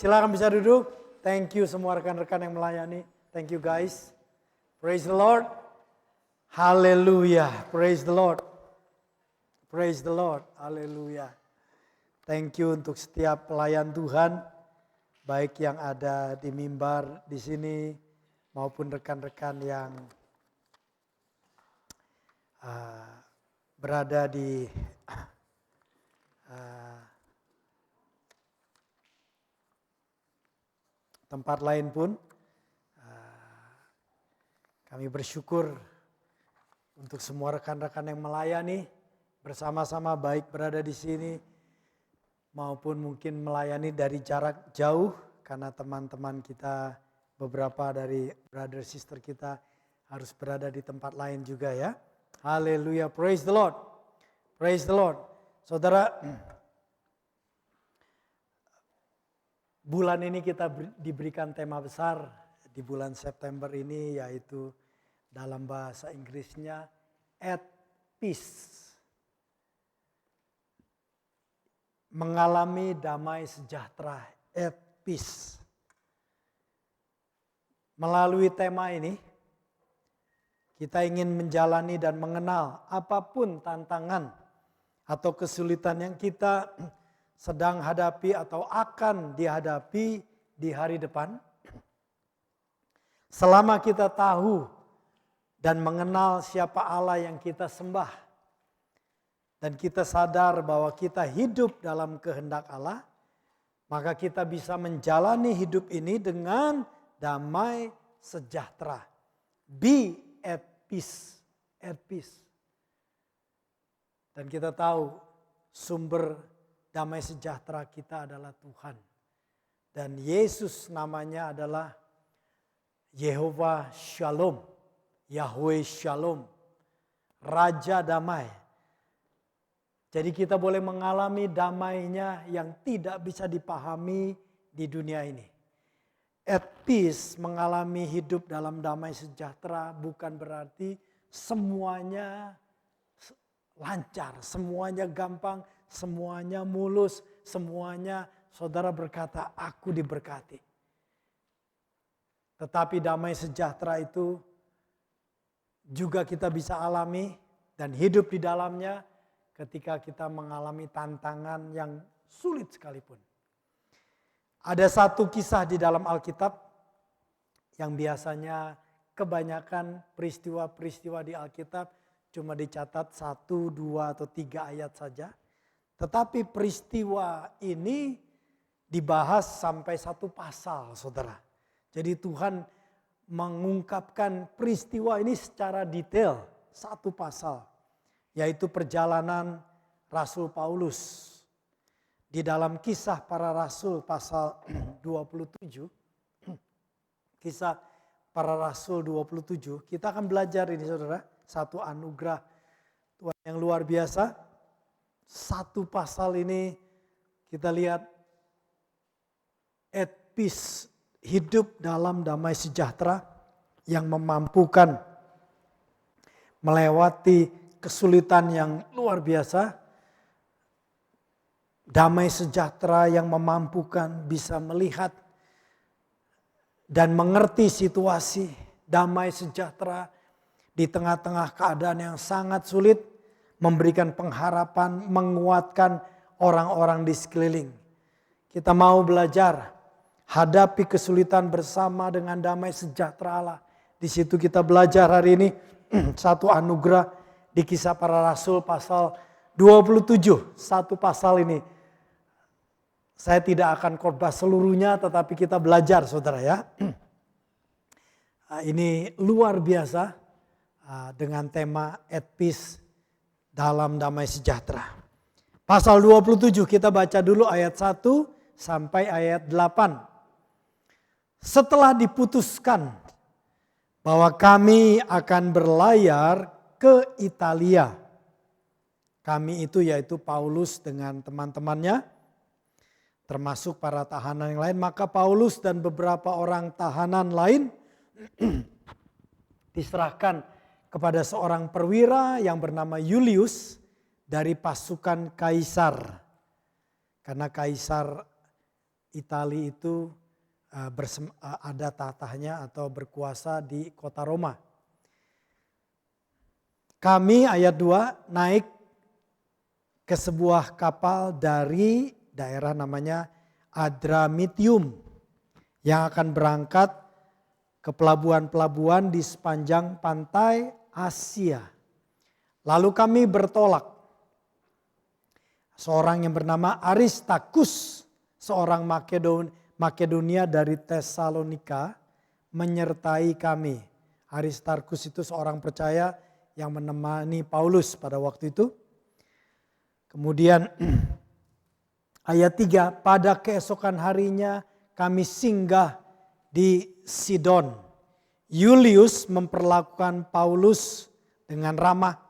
Silakan bisa duduk. Thank you semua rekan-rekan yang melayani. Thank you guys. Praise the Lord. Haleluya. Praise the Lord. Praise the Lord. Haleluya. Thank you untuk setiap pelayan Tuhan. Baik yang ada di mimbar di sini maupun rekan-rekan yang berada di tempat lain pun. Kami bersyukur untuk semua rekan-rekan yang melayani bersama-sama, baik berada di sini maupun mungkin melayani dari jarak jauh, karena teman-teman kita beberapa dari brother sister kita harus berada di tempat lain juga ya. Haleluya, praise the Lord. Praise the Lord. Saudara, bulan ini kita diberikan tema besar di bulan September ini, yaitu dalam bahasa Inggrisnya at peace. Mengalami damai sejahtera, at peace. Melalui tema ini, kita ingin menjalani dan mengenal apapun tantangan atau kesulitan yang kita sedang hadapi atau akan dihadapi di hari depan. Selama kita tahu dan mengenal siapa Allah yang kita sembah, dan kita sadar bahwa kita hidup dalam kehendak Allah, maka kita bisa menjalani hidup ini dengan damai sejahtera. Be at peace, at peace. Dan kita tahu sumber damai sejahtera kita adalah Tuhan. Dan Yesus namanya adalah Yehova Shalom, Yahweh Shalom, Raja Damai. Jadi kita boleh mengalami damainya yang tidak bisa dipahami di dunia ini. At peace, mengalami hidup dalam damai sejahtera bukan berarti semuanya lancar, semuanya gampang, semuanya mulus, semuanya saudara berkata aku diberkati. Tetapi damai sejahtera itu juga kita bisa alami dan hidup di dalamnya ketika kita mengalami tantangan yang sulit sekalipun. Ada satu kisah di dalam Alkitab yang biasanya kebanyakan peristiwa-peristiwa di Alkitab cuma dicatat 1, 2, atau 3 ayat saja. Tetapi peristiwa ini dibahas sampai 1 pasal, saudara. Jadi Tuhan mengungkapkan peristiwa ini secara detail, 1 pasal. Yaitu perjalanan Rasul Paulus. Di dalam Kisah Para Rasul pasal 27. Kisah Para Rasul 27. Kita akan belajar ini saudara. Satu anugerah Tuhan yang luar biasa. 1 pasal ini kita lihat at peace. Hidup dalam damai sejahtera yang memampukan melewati kesulitan yang luar biasa, damai sejahtera yang memampukan bisa melihat dan mengerti situasi, damai sejahtera di tengah-tengah keadaan yang sangat sulit, memberikan pengharapan, menguatkan orang-orang di sekeliling. Kita mau belajar hadapi kesulitan bersama dengan damai sejahtera Allah. Di situ kita belajar hari ini satu anugerah di Kisah Para Rasul pasal 27. 1 pasal ini. Saya tidak akan khotbah seluruhnya tetapi kita belajar saudara ya. Ini luar biasa dengan tema at peace dalam damai sejahtera. Pasal 27 kita baca dulu ayat 1 sampai ayat 8. Setelah diputuskan bahwa kami akan berlayar ke Italia. Kami itu yaitu Paulus dengan teman-temannya, termasuk para tahanan yang lain. Maka Paulus dan beberapa orang tahanan lain diserahkan kepada seorang perwira yang bernama Julius dari pasukan Kaisar. Karena Kaisar Italia itu ada tatahnya atau berkuasa di kota Roma. Kami ayat 2 naik ke sebuah kapal dari daerah namanya Adramitium yang akan berangkat ke pelabuhan-pelabuhan di sepanjang pantai Asia. Lalu kami bertolak. Seorang yang bernama Aristarkus, seorang Makedonia dari Tesalonika, menyertai kami. Aristarkus itu seorang percaya yang menemani Paulus pada waktu itu. Kemudian ayat 3, pada keesokan harinya kami singgah di Sidon. Julius memperlakukan Paulus dengan ramah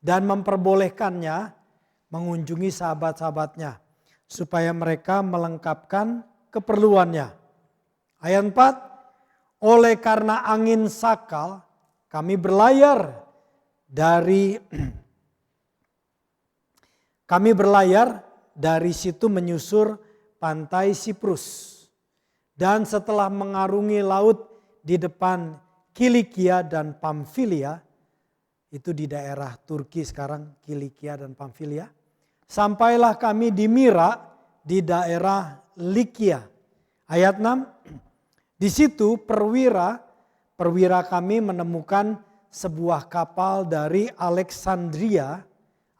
dan memperbolehkannya mengunjungi sahabat-sahabatnya supaya mereka melengkapkan keperluannya. Ayat 4, oleh karena angin sakal kami berlayar dari situ menyusur pantai Siprus. Dan setelah mengarungi laut di depan Kilikia dan Pamfilia, itu di daerah Turki sekarang, Kilikia dan Pamfilia, sampailah kami di Mira di daerah Likia. Ayat 6, di situ perwira kami menemukan sebuah kapal dari Alexandria.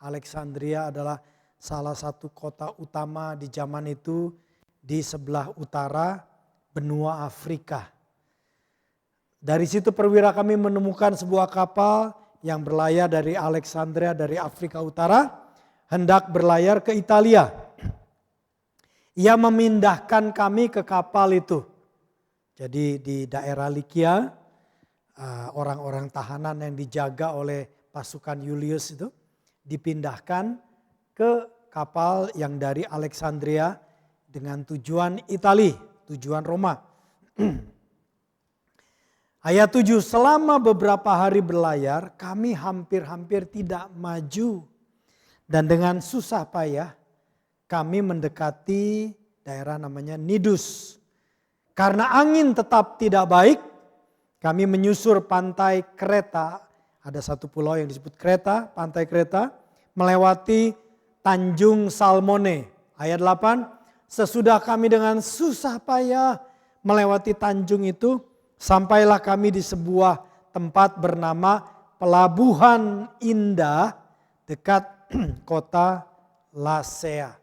Alexandria adalah salah satu kota utama di zaman itu di sebelah utara benua Afrika. Dari situ perwira kami menemukan sebuah kapal yang berlayar dari Alexandria dari Afrika Utara, hendak berlayar ke Italia. Ia memindahkan kami ke kapal itu. Jadi di daerah Likia, orang-orang tahanan yang dijaga oleh pasukan Julius itu dipindahkan ke kapal yang dari Alexandria dengan tujuan Italia, tujuan Roma. Ayat 7, selama beberapa hari berlayar kami hampir-hampir tidak maju. Dan dengan susah payah kami mendekati daerah namanya Nidus. Karena angin tetap tidak baik, kami menyusur pantai Kreta. Ada satu pulau yang disebut Kreta, pantai Kreta. Melewati Tanjung Salmone. Ayat 8, sesudah kami dengan susah payah melewati tanjung itu, sampailah kami di sebuah tempat bernama Pelabuhan Indah dekat kota Lasea.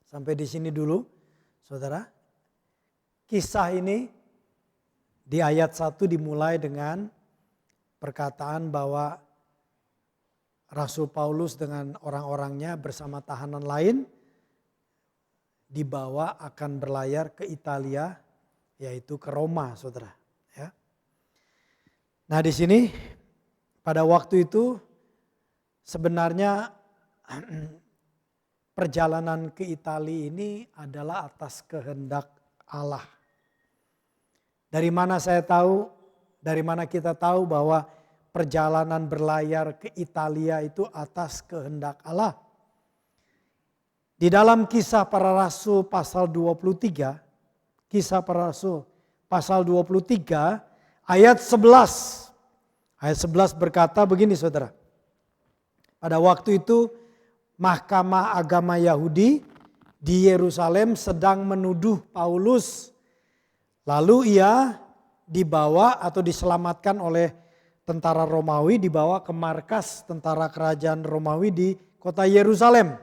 Sampai di sini dulu, saudara. Kisah ini di ayat 1 dimulai dengan perkataan bahwa Rasul Paulus dengan orang-orangnya bersama tahanan lain dibawa akan berlayar ke Italia, yaitu ke Roma, saudara. Ya. Nah di sini pada waktu itu sebenarnya perjalanan ke Italia ini adalah atas kehendak Allah. Dari mana saya tahu, dari mana kita tahu bahwa perjalanan berlayar ke Italia itu atas kehendak Allah. Di dalam Kisah Para Rasul pasal 23, Kisah Para Rasul pasal 23 ayat 11. Ayat 11 berkata begini saudara. Pada waktu itu Mahkamah Agama Yahudi di Yerusalem sedang menuduh Paulus. Lalu ia dibawa atau diselamatkan oleh tentara Romawi, dibawa ke markas tentara kerajaan Romawi di kota Yerusalem.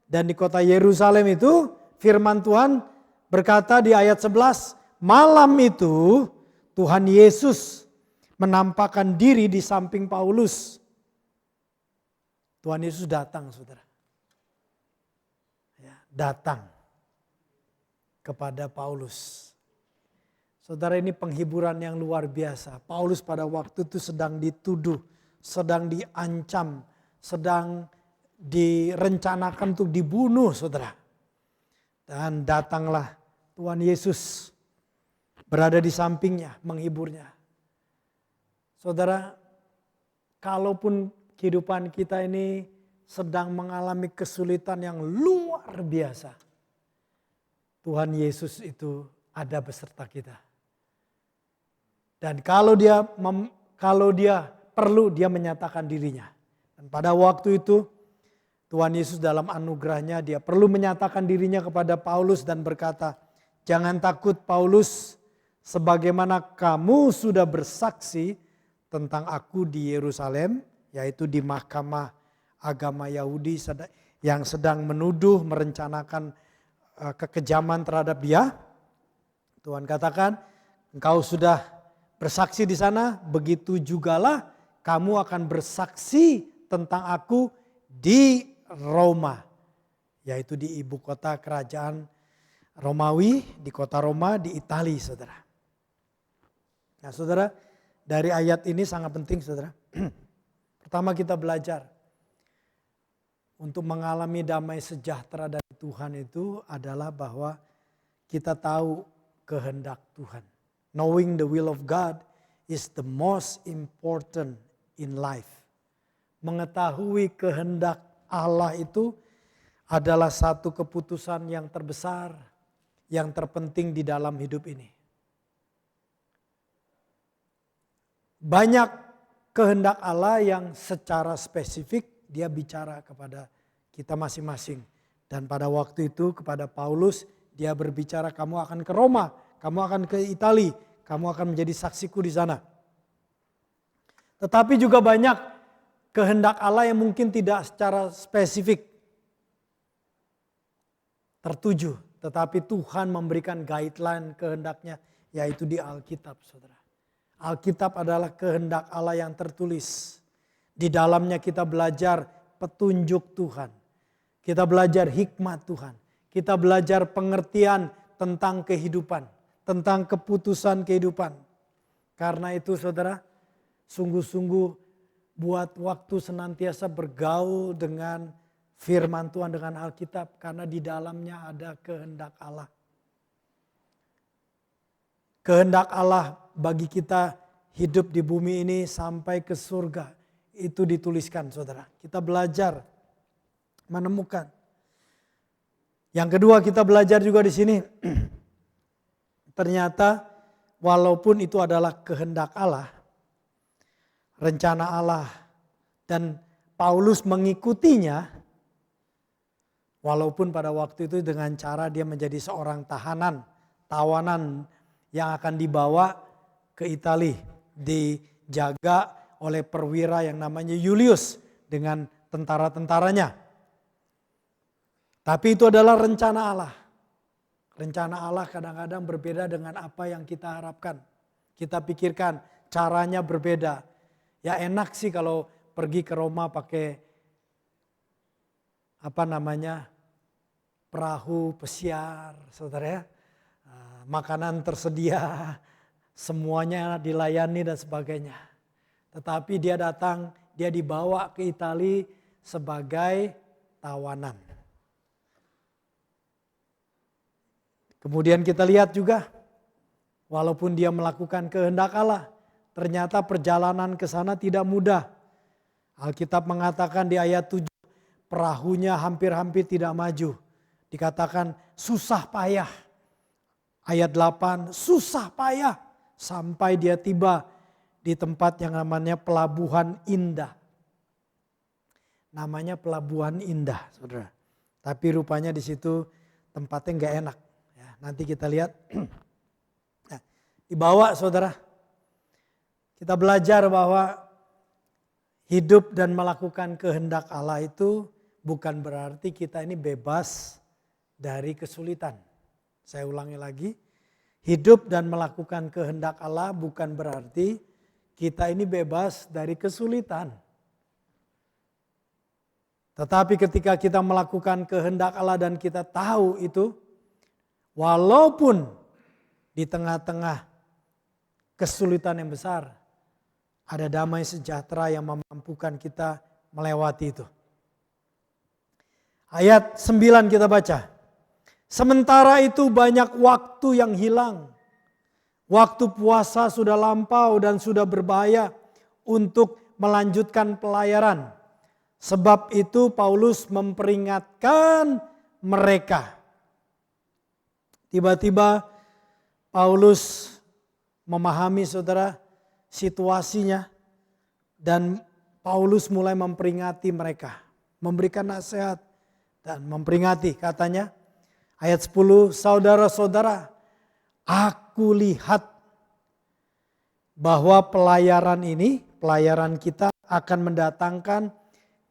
Dan di kota Yerusalem itu firman Tuhan berkata di ayat 11, malam itu Tuhan Yesus menampakkan diri di samping Paulus. Tuhan Yesus datang saudara. Ya, datang kepada Paulus. Saudara, ini penghiburan yang luar biasa. Paulus pada waktu itu sedang dituduh, sedang diancam, sedang direncanakan untuk dibunuh saudara. Dan datanglah Tuhan Yesus berada di sampingnya menghiburnya. Saudara, kalaupun kehidupan kita ini sedang mengalami kesulitan yang luar biasa. Tuhan Yesus itu ada beserta kita. Dan kalau dia perlu, dia menyatakan dirinya. Dan pada waktu itu Tuhan Yesus dalam anugerahnya, dia perlu menyatakan dirinya kepada Paulus dan berkata, "Jangan takut Paulus, sebagaimana kamu sudah bersaksi tentang aku di Yerusalem," yaitu di mahkamah agama Yahudi yang sedang menuduh, merencanakan kekejaman terhadap dia. Tuhan katakan, "Engkau sudah bersaksi di sana, begitu jugalah kamu akan bersaksi tentang aku di Roma," yaitu di ibu kota kerajaan Romawi, di kota Roma, di Italia, saudara. Nah, saudara, dari ayat ini sangat penting, saudara. Pertama, kita belajar untuk mengalami damai sejahtera dari Tuhan itu adalah bahwa kita tahu kehendak Tuhan. Knowing the will of God is the most important in life. Mengetahui kehendak Allah itu adalah satu keputusan yang terbesar, yang terpenting di dalam hidup ini. Banyak kehendak Allah yang secara spesifik dia bicara kepada kita masing-masing. Dan pada waktu itu kepada Paulus dia berbicara, "Kamu akan ke Roma, kamu akan ke Italia, kamu akan menjadi saksiku di sana." Tetapi juga banyak kehendak Allah yang mungkin tidak secara spesifik tertuju. Tetapi Tuhan memberikan guideline kehendaknya, yaitu di Alkitab, saudara. Alkitab adalah kehendak Allah yang tertulis. Di dalamnya kita belajar petunjuk Tuhan. Kita belajar hikmat Tuhan. Kita belajar pengertian tentang kehidupan. Tentang keputusan kehidupan. Karena itu saudara, sungguh-sungguh buat waktu senantiasa bergaul dengan firman Tuhan, dengan Alkitab. Karena di dalamnya ada kehendak Allah. Kehendak Allah bagi kita hidup di bumi ini sampai ke surga. Itu dituliskan, saudara. Kita belajar menemukan. Yang kedua, kita belajar juga di sini. Ternyata walaupun itu adalah kehendak Allah, rencana Allah, dan Paulus mengikutinya, walaupun pada waktu itu dengan cara dia menjadi seorang tawanan yang akan dibawa ke Italia, dijaga oleh perwira yang namanya Julius dengan tentara-tentaranya. Tapi itu adalah rencana Allah. Rencana Allah kadang-kadang berbeda dengan apa yang kita harapkan. Kita pikirkan caranya berbeda. Ya enak sih kalau pergi ke Roma pakai perahu pesiar, saudara ya. Makanan tersedia, semuanya dilayani dan sebagainya. Tetapi dia datang, dia dibawa ke Italia sebagai tawanan. Kemudian kita lihat juga, walaupun dia melakukan kehendak Allah, ternyata perjalanan ke sana tidak mudah. Alkitab mengatakan di ayat 7, perahunya hampir-hampir tidak maju. Dikatakan susah payah. Ayat 8, susah payah sampai dia tiba di tempat yang namanya Pelabuhan Indah. Namanya Pelabuhan Indah, saudara. Tapi rupanya di situ tempatnya nggak enak. Ya, nanti kita lihat. Nah, dibawa, saudara. Kita belajar bahwa hidup dan melakukan kehendak Allah itu bukan berarti kita ini bebas dari kesulitan. Saya ulangi lagi, hidup dan melakukan kehendak Allah bukan berarti kita ini bebas dari kesulitan. Tetapi ketika kita melakukan kehendak Allah dan kita tahu itu, walaupun di tengah-tengah kesulitan yang besar, ada damai sejahtera yang memampukan kita melewati itu. Ayat 9 kita baca. Sementara itu banyak waktu yang hilang. Waktu puasa sudah lampau dan sudah berbahaya untuk melanjutkan pelayaran. Sebab itu Paulus memperingatkan mereka. Tiba-tiba Paulus memahami saudara situasinya dan Paulus mulai memperingati mereka. Memberikan nasihat dan memperingati, katanya ayat 10, saudara-saudara, aku lihat bahwa pelayaran kita akan mendatangkan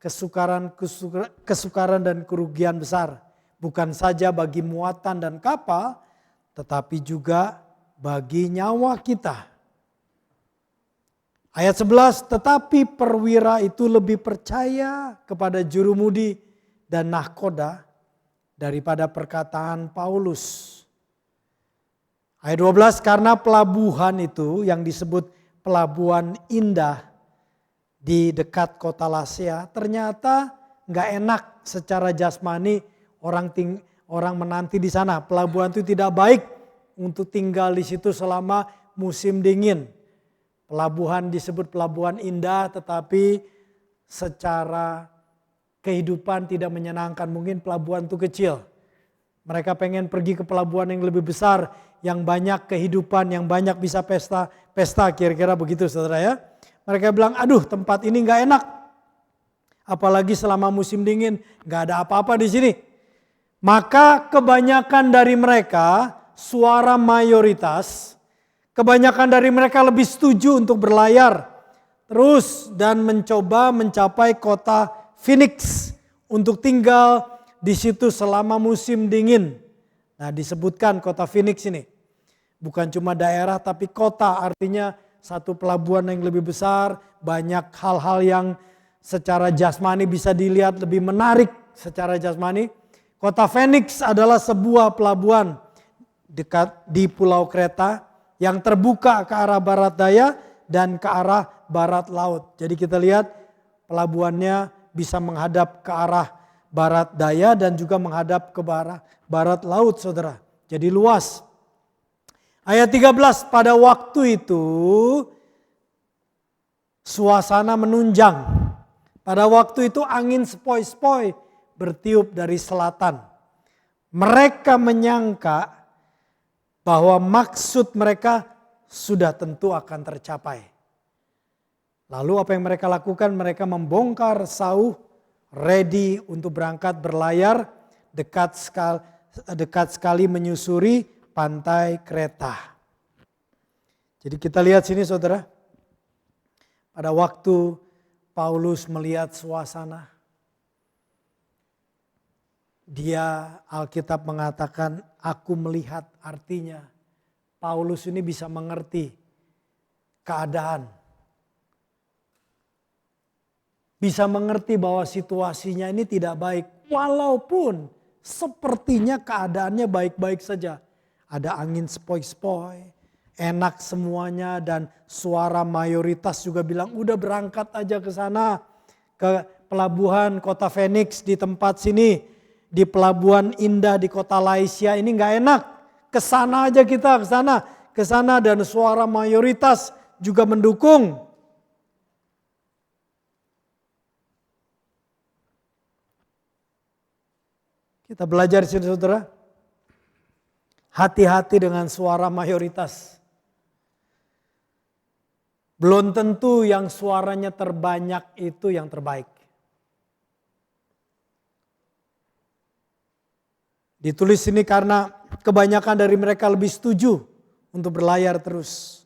kesukaran dan kerugian besar. Bukan saja bagi muatan dan kapal, tetapi juga bagi nyawa kita. Ayat 11, tetapi perwira itu lebih percaya kepada jurumudi dan nahkoda daripada perkataan Paulus. Ayat 12, karena pelabuhan itu yang disebut pelabuhan indah di dekat kota Lasea ternyata gak enak secara jasmani orang menanti di sana. Pelabuhan itu tidak baik untuk tinggal di situ selama musim dingin. Pelabuhan disebut pelabuhan indah tetapi secara kehidupan tidak menyenangkan. Mungkin pelabuhan itu kecil. Mereka pengen pergi ke pelabuhan yang lebih besar, yang banyak kehidupan, yang banyak bisa pesta kira-kira begitu saudara ya. Mereka bilang, aduh tempat ini gak enak. Apalagi selama musim dingin gak ada apa-apa di sini. Maka kebanyakan dari mereka, suara mayoritas, kebanyakan dari mereka lebih setuju untuk berlayar terus dan mencoba mencapai kota Phoenix untuk tinggal di situ selama musim dingin. Nah, disebutkan kota Phoenix ini bukan cuma daerah tapi kota, artinya satu pelabuhan yang lebih besar, banyak hal-hal yang secara jasmani bisa dilihat lebih menarik secara jasmani. Kota Phoenix adalah sebuah pelabuhan dekat di Pulau Kreta yang terbuka ke arah barat daya dan ke arah barat laut. Jadi kita lihat pelabuhannya bisa menghadap ke arah barat daya dan juga menghadap ke barat laut saudara. Jadi luas. Ayat 13, pada waktu itu suasana menunjang. Pada waktu itu angin sepoi-sepoi bertiup dari selatan. Mereka menyangka bahwa maksud mereka sudah tentu akan tercapai. Lalu apa yang mereka lakukan? Mereka membongkar sauh, ready untuk berangkat berlayar dekat sekali menyusuri pantai Kreta. Jadi kita lihat sini saudara. Pada waktu Paulus melihat suasana, dia Alkitab mengatakan aku melihat, artinya Paulus ini bisa mengerti keadaan. Bisa mengerti bahwa situasinya ini tidak baik. Walaupun sepertinya keadaannya baik-baik saja. Ada angin sepoi-sepoi, enak semuanya dan suara mayoritas juga bilang udah berangkat aja ke sana. Ke pelabuhan kota Phoenix di tempat sini. Di pelabuhan indah di kota Laisia ini gak enak. Kesana aja kita, kesana dan suara mayoritas juga mendukung. Kita belajar di sini saudara. Hati-hati dengan suara mayoritas. Belum tentu yang suaranya terbanyak itu yang terbaik. Ditulis ini karena kebanyakan dari mereka lebih setuju untuk berlayar terus.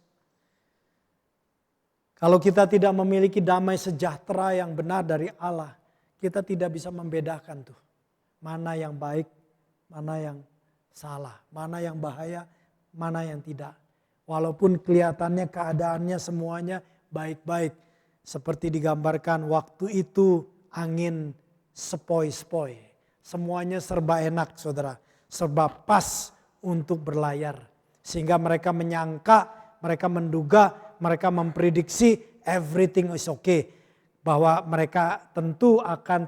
Kalau kita tidak memiliki damai sejahtera yang benar dari Allah, kita tidak bisa membedakan tuh. Mana yang baik, mana yang salah, mana yang bahaya, mana yang tidak. Walaupun kelihatannya keadaannya semuanya baik-baik. Seperti digambarkan waktu itu angin sepoi-sepoi. Semuanya serba enak saudara, serba pas untuk berlayar. Sehingga mereka menyangka, mereka menduga, mereka memprediksi everything is okay. Bahwa mereka tentu akan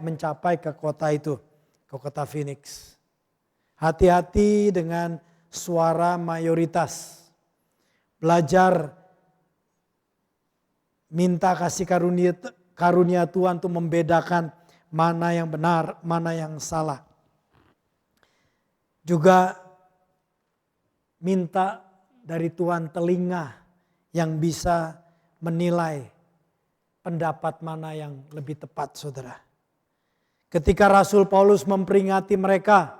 mencapai ke kota itu, ke kota Phoenix. Hati-hati dengan suara mayoritas. Belajar minta kasih karunia Tuhan untuk membedakan mana yang benar, mana yang salah. Juga minta dari Tuhan telinga yang bisa menilai pendapat mana yang lebih tepat, saudara. Ketika Rasul Paulus memperingati mereka,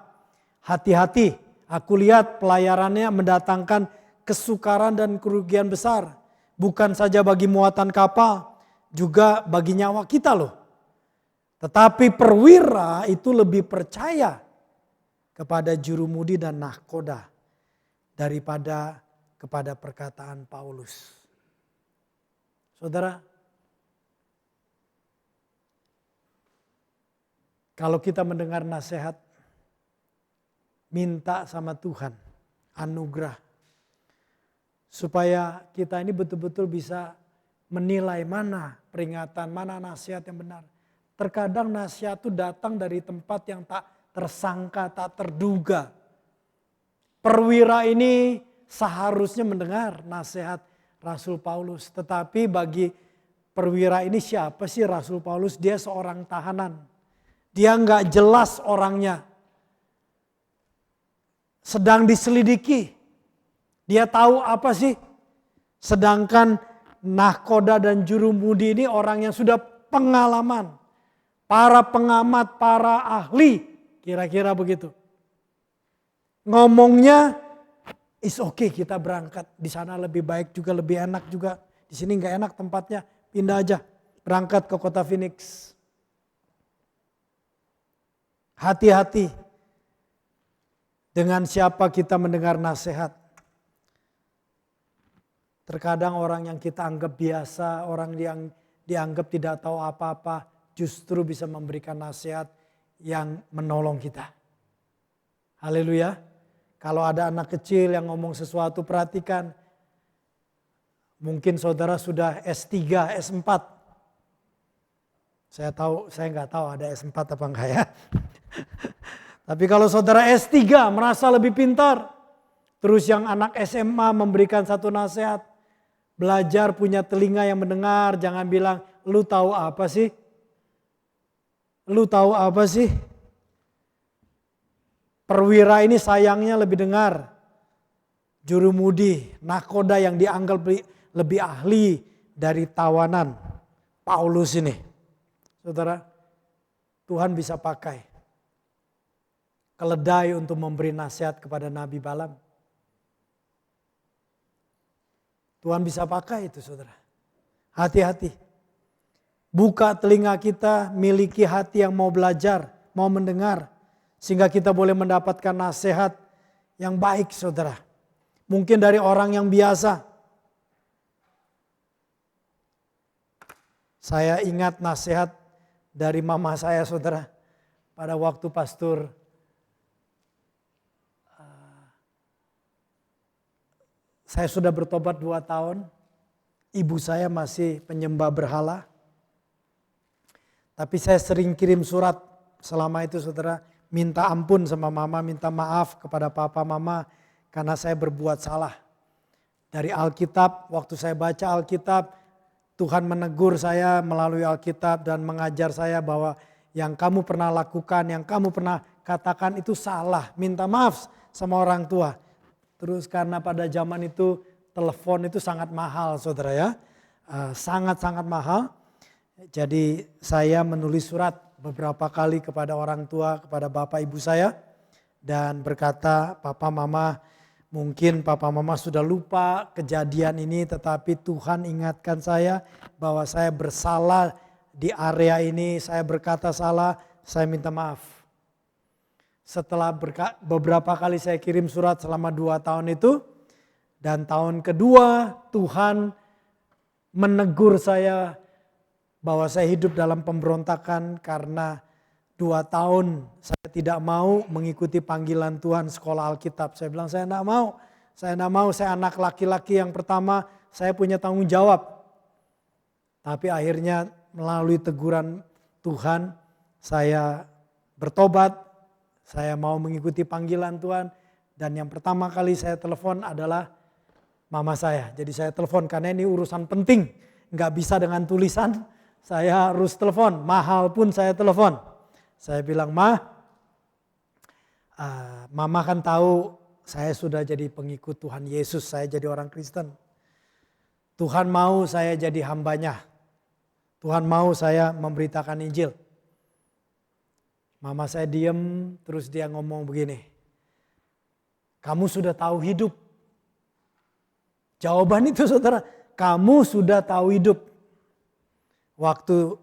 hati-hati, aku lihat pelayarannya mendatangkan kesukaran dan kerugian besar. Bukan saja bagi muatan kapal, juga bagi nyawa kita loh. Tetapi perwira itu lebih percaya kepada jurumudi dan nahkoda daripada kepada perkataan Paulus. Saudara, kalau kita mendengar nasihat, minta sama Tuhan anugerah. Supaya kita ini betul-betul bisa menilai mana peringatan, mana nasihat yang benar. Terkadang nasihat itu datang dari tempat yang tak tersangka, tak terduga. Perwira ini seharusnya mendengar nasihat Rasul Paulus. Tetapi bagi perwira ini siapa sih Rasul Paulus? Dia seorang tahanan. Dia nggak jelas orangnya. Sedang diselidiki. Dia tahu apa sih? Sedangkan nahkoda dan jurumudi ini orang yang sudah pengalaman. Para pengamat, para ahli. Kira-kira begitu. Ngomongnya is okay kita berangkat. Di sana lebih baik juga, lebih enak juga. Di sini nggak enak tempatnya, pindah aja. Berangkat ke kota Phoenix. Hati-hati dengan siapa kita mendengar nasihat. Terkadang orang yang kita anggap biasa, orang yang dianggap tidak tahu apa-apa, justru bisa memberikan nasihat yang menolong kita. Haleluya. Kalau ada anak kecil yang ngomong sesuatu, perhatikan. Mungkin saudara sudah S3, S4. Saya nggak tahu ada S4 apa enggak ya. Tapi kalau saudara S3 merasa lebih pintar. Terus yang anak SMA memberikan satu nasihat. Belajar punya telinga yang mendengar. Jangan bilang, lu tahu apa sih? Lu tahu apa sih? Perwira ini sayangnya lebih dengar. Jurumudi, nahkoda yang dianggap lebih ahli dari tawanan Paulus ini. Saudara, Tuhan bisa pakai keledai untuk memberi nasihat kepada Nabi Balaam. Tuhan bisa pakai itu, saudara. Hati-hati. Buka telinga kita, miliki hati yang mau belajar, mau mendengar. Sehingga kita boleh mendapatkan nasihat yang baik, saudara. Mungkin dari orang yang biasa. Saya ingat nasihat dari mama saya, saudara. Pada waktu pastor saya sudah bertobat 2 tahun. Ibu saya masih penyembah berhala. Tapi saya sering kirim surat selama itu, saudara. Minta ampun sama mama, minta maaf kepada papa mama karena saya berbuat salah. Dari Alkitab, waktu saya baca Alkitab, Tuhan menegur saya melalui Alkitab dan mengajar saya bahwa yang kamu pernah lakukan, yang kamu pernah katakan itu salah. Minta maaf sama orang tua. Terus karena pada zaman itu telepon itu sangat mahal, saudara ya. Sangat-sangat mahal. Jadi saya menulis surat beberapa kali kepada orang tua, kepada bapak ibu saya. Dan berkata, papa mama, mungkin papa mama sudah lupa kejadian ini. Tetapi Tuhan ingatkan saya bahwa saya bersalah di area ini. Saya berkata salah, saya minta maaf. Setelah beberapa kali saya kirim surat selama 2 tahun itu. Dan tahun kedua Tuhan menegur saya bahwa saya hidup dalam pemberontakan karena 2 tahun saya tidak mau mengikuti panggilan Tuhan sekolah Alkitab. Saya bilang saya tidak mau, saya anak laki-laki yang pertama, saya punya tanggung jawab. Tapi akhirnya melalui teguran Tuhan saya bertobat, saya mau mengikuti panggilan Tuhan. Dan yang pertama kali saya telepon adalah mama saya. Jadi saya telepon karena ini urusan penting, nggak bisa dengan tulisan. Saya harus telepon, mahal pun saya telepon. Saya bilang, mama kan tahu saya sudah jadi pengikut Tuhan Yesus, saya jadi orang Kristen. Tuhan mau saya jadi hambanya. Tuhan mau saya memberitakan Injil. Mama saya diem, terus dia ngomong begini. Kamu sudah tahu hidup. Jawaban itu saudara, kamu sudah tahu hidup. Waktu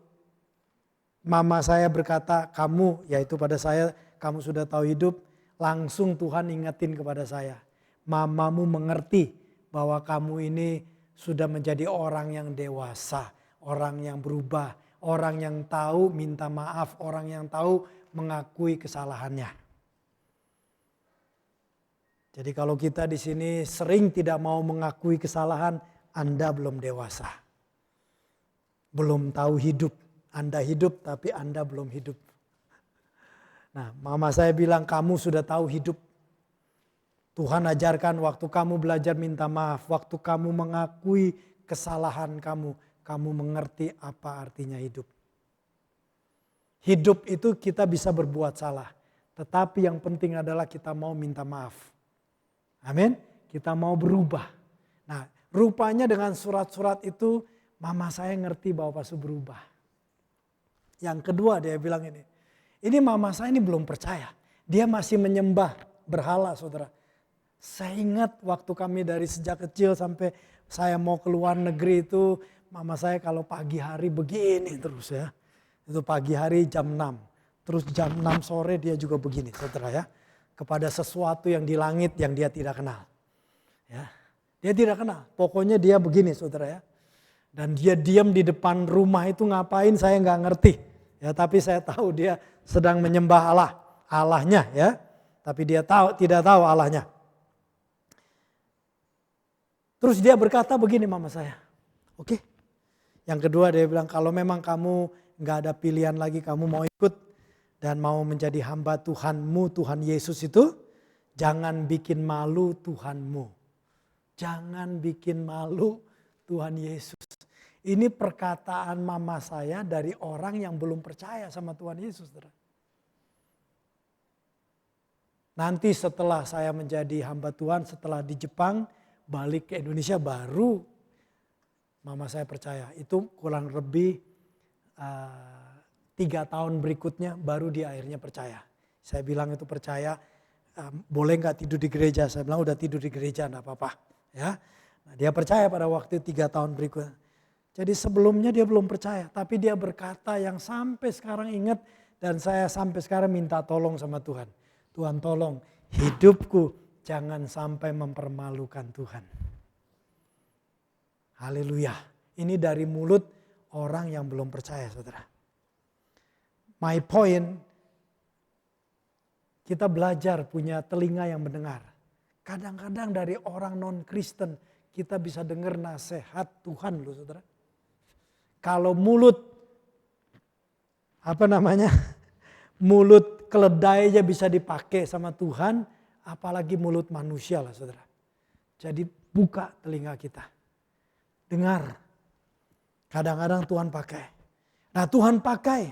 mama saya berkata, kamu, yaitu pada saya, kamu sudah tahu hidup. Langsung Tuhan ingetin kepada saya. Mamamu mengerti bahwa kamu ini sudah menjadi orang yang dewasa. Orang yang berubah. Orang yang tahu minta maaf. Orang yang tahu mengakui kesalahannya. Jadi kalau kita di sini sering tidak mau mengakui kesalahan, Anda belum dewasa. Belum tahu hidup. Anda hidup tapi Anda belum hidup. Nah, mama saya bilang kamu sudah tahu hidup. Tuhan ajarkan waktu kamu belajar minta maaf, waktu kamu mengakui kesalahan kamu, kamu mengerti apa artinya hidup. Hidup itu kita bisa berbuat salah, tetapi yang penting adalah kita mau minta maaf. Amin. Kita mau berubah. Nah, rupanya dengan surat-surat itu mama saya ngerti bahwa pasti berubah. Yang kedua dia bilang ini mama saya ini belum percaya. Dia masih menyembah berhala saudara. Saya ingat waktu kami dari sejak kecil sampai saya mau ke luar negeri itu. Mama saya kalau pagi hari begini terus ya. Itu pagi hari jam 6. Terus jam 6 sore dia juga begini saudara ya. Kepada sesuatu yang di langit yang dia tidak kenal. Ya, dia tidak kenal. Pokoknya dia begini saudara ya. Dan dia diam di depan rumah itu ngapain saya nggak ngerti. Ya, tapi saya tahu dia sedang menyembah Allah, Allahnya ya. Tapi dia tidak tahu Allahnya. Terus dia berkata begini mama saya. Oke. Yang kedua dia bilang kalau memang kamu nggak ada pilihan lagi, kamu mau ikut dan mau menjadi hamba Tuhanmu, Tuhan Yesus itu, jangan bikin malu Tuhanmu. Jangan bikin malu Tuhan Yesus. Ini perkataan mama saya dari orang yang belum percaya sama Tuhan Yesus. Nanti setelah saya menjadi hamba Tuhan, setelah di Jepang, balik ke Indonesia baru mama saya percaya. Itu kurang lebih 3 tahun berikutnya baru dia akhirnya percaya. Saya bilang itu percaya, boleh gak tidur di gereja? Saya bilang udah tidur di gereja gak apa-apa. Ya. Nah, dia percaya pada waktu 3 tahun berikutnya. Jadi sebelumnya dia belum percaya, tapi dia berkata yang sampai sekarang ingat dan saya sampai sekarang minta tolong sama Tuhan. Tuhan tolong hidupku jangan sampai mempermalukan Tuhan. Haleluya. Ini dari mulut orang yang belum percaya saudara. My point, kita belajar punya telinga yang mendengar. Kadang-kadang dari orang non-Kristen kita bisa dengar nasihat Tuhan loh saudara. Kalau mulut, mulut keledai aja bisa dipakai sama Tuhan, apalagi mulut manusia lah saudara. Jadi buka telinga kita, dengar. Kadang-kadang Tuhan pakai. Nah Tuhan pakai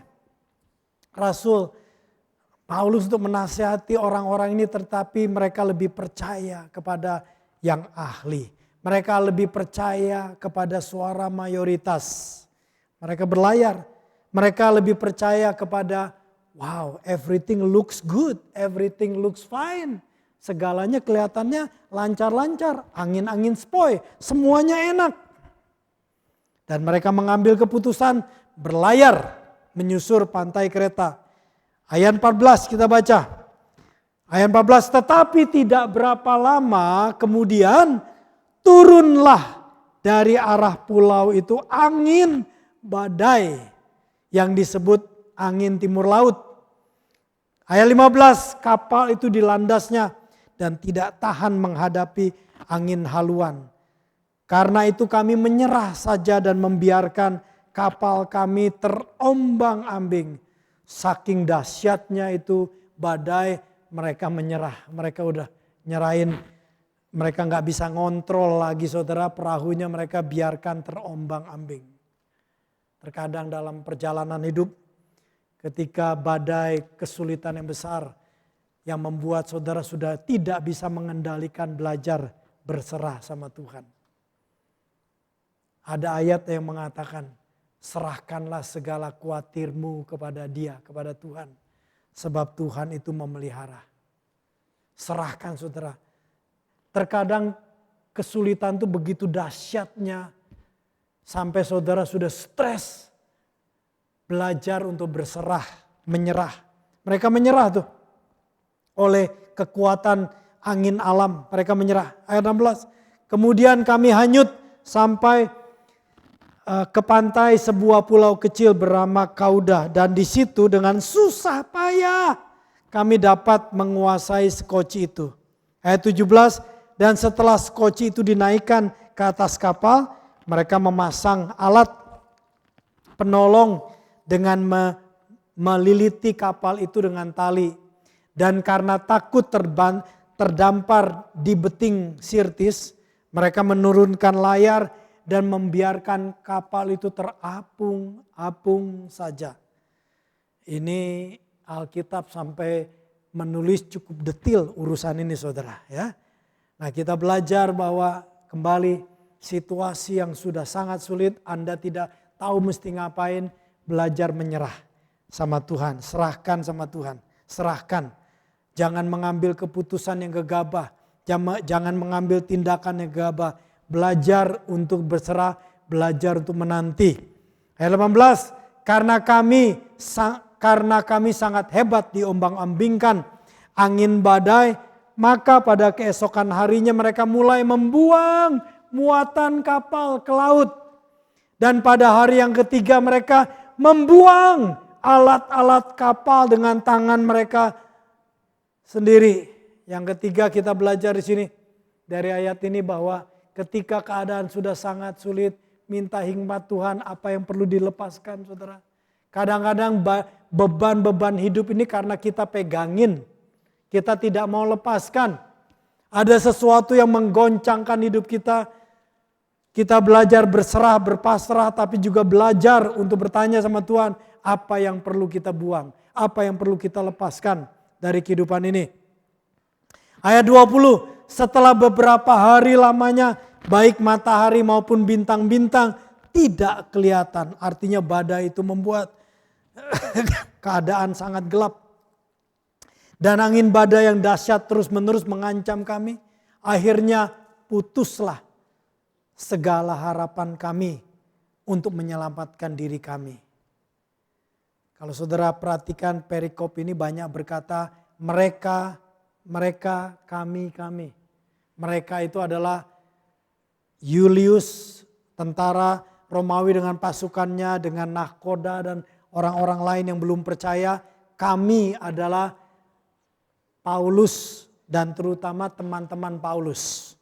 Rasul Paulus untuk menasihati orang-orang ini tetapi mereka lebih percaya kepada yang ahli. Mereka lebih percaya kepada suara mayoritas. Mereka berlayar. Mereka lebih percaya kepada wow, everything looks good, everything looks fine. Segalanya kelihatannya lancar-lancar, angin-angin sepoi, semuanya enak. Dan mereka mengambil keputusan berlayar menyusur pantai Kreta. Ayat 14 kita baca. Ayat 14, tetapi tidak berapa lama kemudian turunlah dari arah pulau itu angin badai yang disebut angin timur laut. Ayat 15, kapal itu dilandasnya dan tidak tahan menghadapi angin haluan. Karena itu kami menyerah saja dan membiarkan kapal kami terombang-ambing. Saking dahsyatnya itu badai, mereka menyerah. Mereka udah nyerahin, mereka gak bisa ngontrol lagi saudara, perahunya mereka biarkan terombang-ambing. Terkadang dalam perjalanan hidup, ketika badai kesulitan yang besar, yang membuat saudara sudah tidak bisa mengendalikan belajar berserah sama Tuhan. Ada ayat yang mengatakan, serahkanlah segala khawatirmu kepada Dia, kepada Tuhan. Sebab Tuhan itu memelihara. Serahkan saudara. Terkadang kesulitan itu begitu dahsyatnya. Sampai saudara sudah stres. Belajar untuk berserah, menyerah. Mereka menyerah tuh. Oleh kekuatan angin alam. Mereka menyerah. Ayat 16. Kemudian kami hanyut sampai ke pantai sebuah pulau kecil bernama Kauda. Dan di situ dengan susah payah kami dapat menguasai sekoci itu. Ayat 17. Dan setelah sekoci itu dinaikkan ke atas kapal, mereka memasang alat penolong dengan meliliti kapal itu dengan tali. Dan karena takut terdampar di beting Sirtis, mereka menurunkan layar dan membiarkan kapal itu terapung-apung saja. Ini Alkitab sampai menulis cukup detail urusan ini saudara ya. Nah kita belajar bahwa kembali situasi yang sudah sangat sulit, Anda tidak tahu mesti ngapain, belajar menyerah sama Tuhan, serahkan sama Tuhan, serahkan. Jangan mengambil keputusan yang gegabah, jangan mengambil tindakan yang gegabah. Belajar untuk berserah, belajar untuk menanti. Ayat 18, karena kami sangat hebat diombang-ambingkan angin badai, maka pada keesokan harinya mereka mulai membuang muatan kapal ke laut. Dan pada hari yang ketiga mereka membuang alat-alat kapal dengan tangan mereka sendiri. Yang ketiga kita belajar di sini dari ayat ini bahwa ketika keadaan sudah sangat sulit, minta hikmat Tuhan apa yang perlu dilepaskan saudara. Kadang-kadang beban-beban hidup ini karena kita pegangin. Kita tidak mau lepaskan. Ada sesuatu yang menggoncangkan hidup kita. Kita belajar berserah, berpasrah, tapi juga belajar untuk bertanya sama Tuhan. Apa yang perlu kita buang, apa yang perlu kita lepaskan dari kehidupan ini. Ayat 20. Setelah beberapa hari lamanya baik matahari maupun bintang-bintang tidak kelihatan. Artinya badai itu membuat keadaan sangat gelap. Dan angin badai yang dahsyat terus-menerus mengancam kami. Akhirnya putuslah segala harapan kami untuk menyelamatkan diri kami. Kalau saudara perhatikan perikop ini banyak berkata mereka, kami. Mereka itu adalah Julius, tentara Romawi dengan pasukannya, dengan nahkoda dan orang-orang lain yang belum percaya. Kami adalah Paulus dan terutama teman-teman Paulus.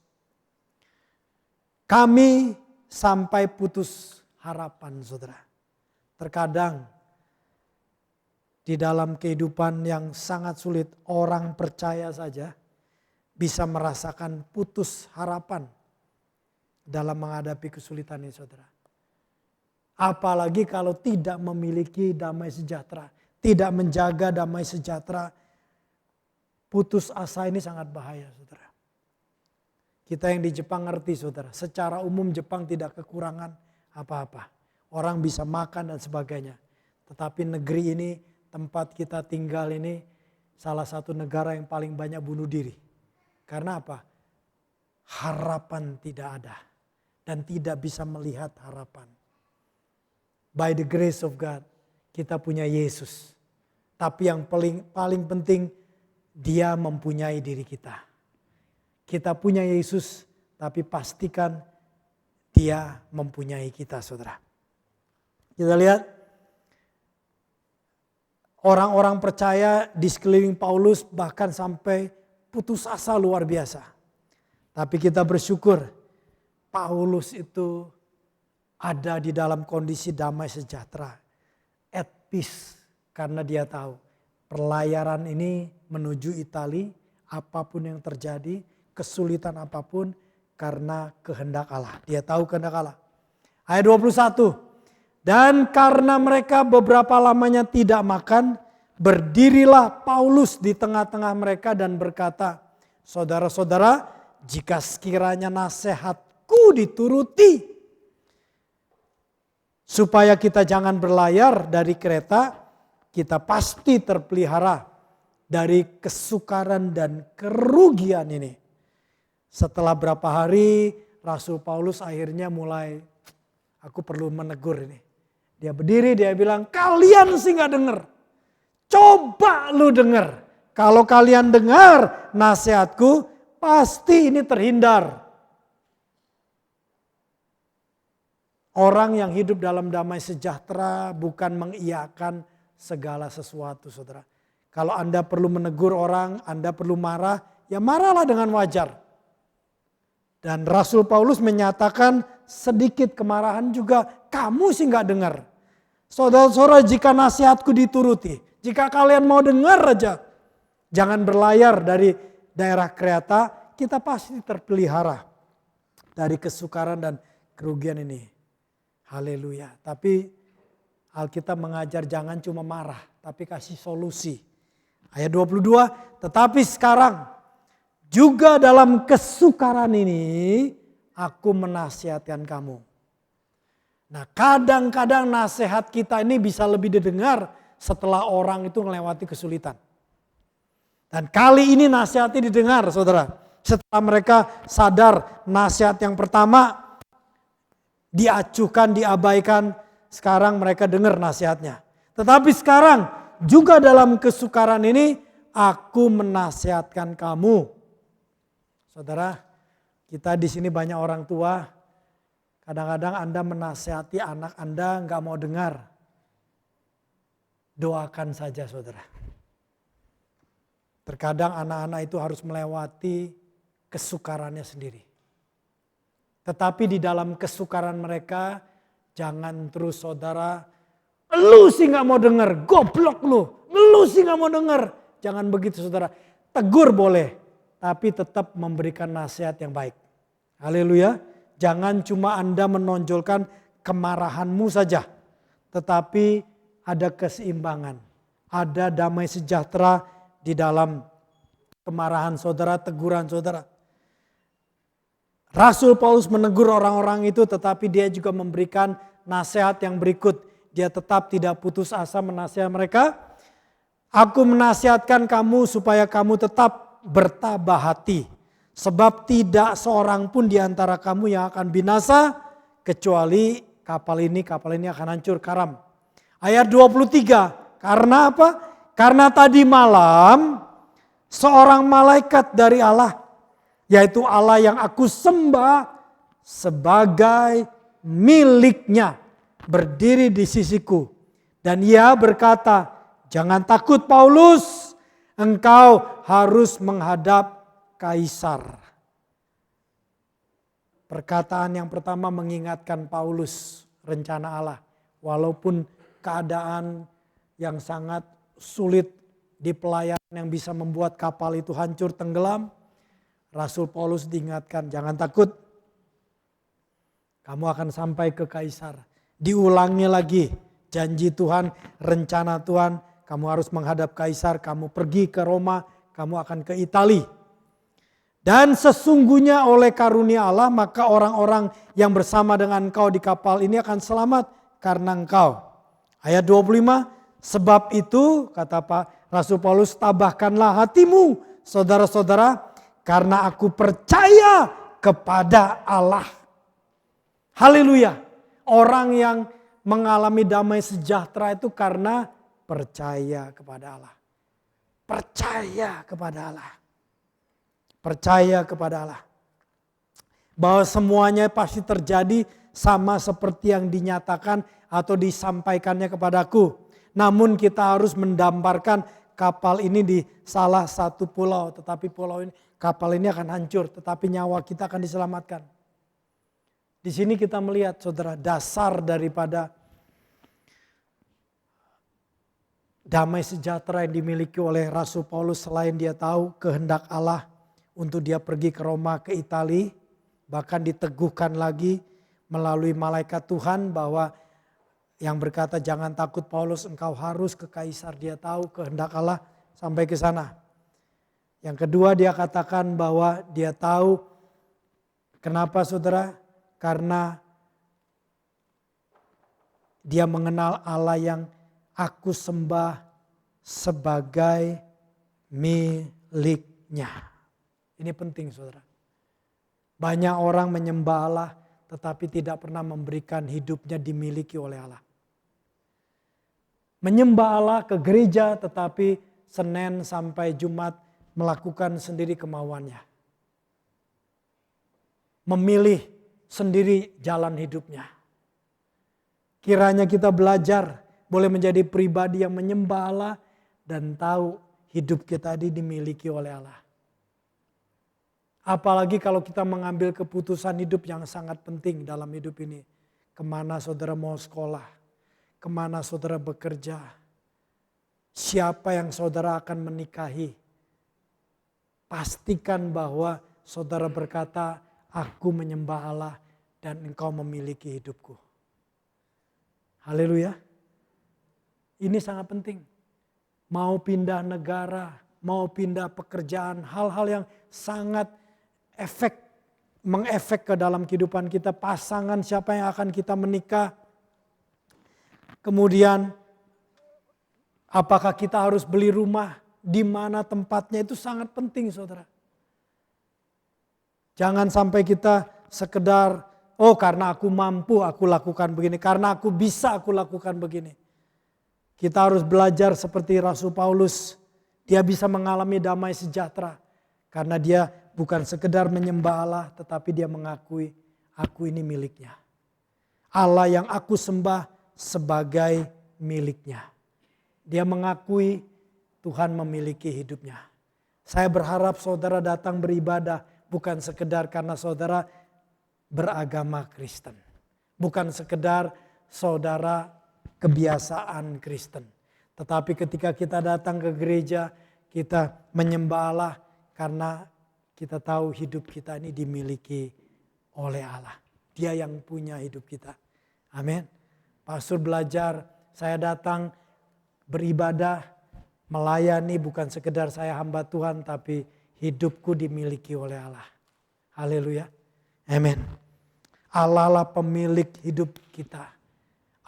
Kami sampai putus harapan saudara. Terkadang di dalam kehidupan yang sangat sulit, orang percaya saja bisa merasakan putus harapan dalam menghadapi kesulitan ini saudara. Apalagi kalau tidak memiliki damai sejahtera, tidak menjaga damai sejahtera, putus asa ini sangat bahaya saudara. Kita yang di Jepang ngerti saudara, secara umum Jepang tidak kekurangan apa-apa. Orang bisa makan dan sebagainya. Tetapi negeri ini, tempat kita tinggal ini salah satu negara yang paling banyak bunuh diri. Karena apa? Harapan tidak ada. Dan tidak bisa melihat harapan. By the grace of God, kita punya Yesus. Tapi yang paling penting, Dia mempunyai diri kita. Kita punya Yesus, tapi pastikan Dia mempunyai kita saudara. Kita lihat orang-orang percaya di sekeliling Paulus bahkan sampai putus asa luar biasa. Tapi kita bersyukur Paulus itu ada di dalam kondisi damai sejahtera. At peace. Karena dia tahu pelayaran ini menuju Italia, apapun yang terjadi, kesulitan apapun karena kehendak Allah. Dia tahu kehendak Allah. Ayat 21. Dan karena mereka beberapa lamanya tidak makan, berdirilah Paulus di tengah-tengah mereka dan berkata, saudara-saudara, jika sekiranya nasihatku dituruti, supaya kita jangan berlayar dari kereta, kita pasti terpelihara dari kesukaran dan kerugian ini. Setelah berapa hari, Rasul Paulus akhirnya mulai, aku perlu menegur ini. Dia berdiri, dia bilang, kalian sih gak denger. Coba lu denger. Kalau kalian dengar nasihatku, pasti ini terhindar. Orang yang hidup dalam damai sejahtera bukan mengiyakan segala sesuatu, saudara. Kalau Anda perlu menegur orang, Anda perlu marah, ya marahlah dengan wajar. Dan Rasul Paulus menyatakan sedikit kemarahan juga, kamu sih gak dengar. Saudara-saudara, jika nasihatku dituruti, jika kalian mau dengar aja, jangan berlayar dari daerah kereta, kita pasti terpelihara dari kesukaran dan kerugian ini. Haleluya. Tapi Alkitab mengajar jangan cuma marah, tapi kasih solusi. Ayat 22, tetapi sekarang juga dalam kesukaran ini aku menasihatkan kamu. Nah, kadang-kadang nasihat kita ini bisa lebih didengar setelah orang itu melewati kesulitan. Dan kali ini nasihatnya didengar, saudara. Setelah mereka sadar nasihat yang pertama diacuhkan, diabaikan, sekarang mereka dengar nasihatnya. Tetapi sekarang juga dalam kesukaran ini aku menasihatkan kamu. Saudara, kita di sini banyak orang tua. Kadang-kadang Anda menasihati anak Anda nggak mau dengar. Doakan saja, saudara. Terkadang anak-anak itu harus melewati kesukarannya sendiri. Tetapi di dalam kesukaran mereka, jangan terus saudara, lu sih gak mau denger, goblok lu sih gak mau denger. Jangan begitu saudara, tegur boleh, tapi tetap memberikan nasihat yang baik. Haleluya, jangan cuma Anda menonjolkan kemarahanmu saja, tetapi ada keseimbangan, ada damai sejahtera di dalam kemarahan saudara, teguran saudara. Rasul Paulus menegur orang-orang itu, tetapi dia juga memberikan nasihat yang berikut. Dia tetap tidak putus asa menasihati mereka. Aku menasihatkan kamu supaya kamu tetap bertabah hati. Sebab tidak seorang pun di antara kamu yang akan binasa, kecuali kapal ini akan hancur karam. Ayat 23, karena apa? Karena tadi malam seorang malaikat dari Allah, yaitu Allah yang aku sembah sebagai miliknya, berdiri di sisiku. Dan ia berkata, jangan takut Paulus, engkau harus menghadap Kaisar. Perkataan yang pertama mengingatkan Paulus rencana Allah. Walaupun keadaan yang sangat sulit di pelayanan yang bisa membuat kapal itu hancur tenggelam, Rasul Paulus diingatkan, jangan takut. Kamu akan sampai ke Kaisar. Diulangi lagi janji Tuhan, rencana Tuhan. Kamu harus menghadap Kaisar, kamu pergi ke Roma, kamu akan ke Italia. Dan sesungguhnya oleh karunia Allah, maka orang-orang yang bersama dengan engkau di kapal ini akan selamat karena engkau. Ayat 25, sebab itu kata Pak Rasul Paulus, tabahkanlah hatimu saudara-saudara, karena aku percaya kepada Allah. Haleluya. Orang yang mengalami damai sejahtera itu karena percaya kepada Allah. Percaya kepada Allah. Percaya kepada Allah. Bahwa semuanya pasti terjadi sama seperti yang dinyatakan atau disampaikannya kepadaku. Namun kita harus mendamparkan kapal ini di salah satu pulau. Tetapi pulau ini, kapal ini akan hancur, tetapi nyawa kita akan diselamatkan. Di sini kita melihat saudara, dasar daripada damai sejahtera yang dimiliki oleh Rasul Paulus, selain dia tahu kehendak Allah untuk dia pergi ke Roma, ke Italia, bahkan diteguhkan lagi melalui malaikat Tuhan bahwa yang berkata, jangan takut Paulus, engkau harus ke Kaisar. Dia tahu kehendak Allah sampai ke sana. Yang kedua dia katakan bahwa dia tahu kenapa saudara? Karena dia mengenal Allah yang aku sembah sebagai miliknya. Ini penting saudara. Banyak orang menyembah Allah tetapi tidak pernah memberikan hidupnya dimiliki oleh Allah. Menyembah Allah ke gereja tetapi Senin sampai Jumat melakukan sendiri kemauannya. Memilih sendiri jalan hidupnya. Kiranya kita belajar boleh menjadi pribadi yang menyembah Allah dan tahu hidup kita dimiliki oleh Allah. Apalagi kalau kita mengambil keputusan hidup yang sangat penting dalam hidup ini. Kemana saudara mau sekolah, kemana saudara bekerja, siapa yang saudara akan menikahi. Pastikan bahwa saudara berkata, aku menyembah Allah dan engkau memiliki hidupku. Haleluya. Ini sangat penting. Mau pindah negara, mau pindah pekerjaan, hal-hal yang sangat mengefek ke dalam kehidupan kita. Pasangan siapa yang akan kita menikah. Kemudian apakah kita harus beli rumah, di mana tempatnya, itu sangat penting saudara. Jangan sampai kita sekedar, oh karena aku mampu aku lakukan begini, karena aku bisa aku lakukan begini. Kita harus belajar seperti Rasul Paulus. Dia bisa mengalami damai sejahtera. Karena dia bukan sekedar menyembah Allah, tetapi dia mengakui, aku ini miliknya. Allah yang aku sembah sebagai miliknya. Dia mengakui Tuhan memiliki hidupnya. Saya berharap saudara datang beribadah bukan sekedar karena saudara beragama Kristen. Bukan sekedar saudara kebiasaan Kristen. Tetapi ketika kita datang ke gereja, kita menyembah Allah karena kita tahu hidup kita ini dimiliki oleh Allah. Dia yang punya hidup kita. Amin. Pastor belajar, saya datang beribadah, melayani bukan sekedar saya hamba Tuhan, tapi hidupku dimiliki oleh Allah. Haleluya. Amin. Allah lah pemilik hidup kita.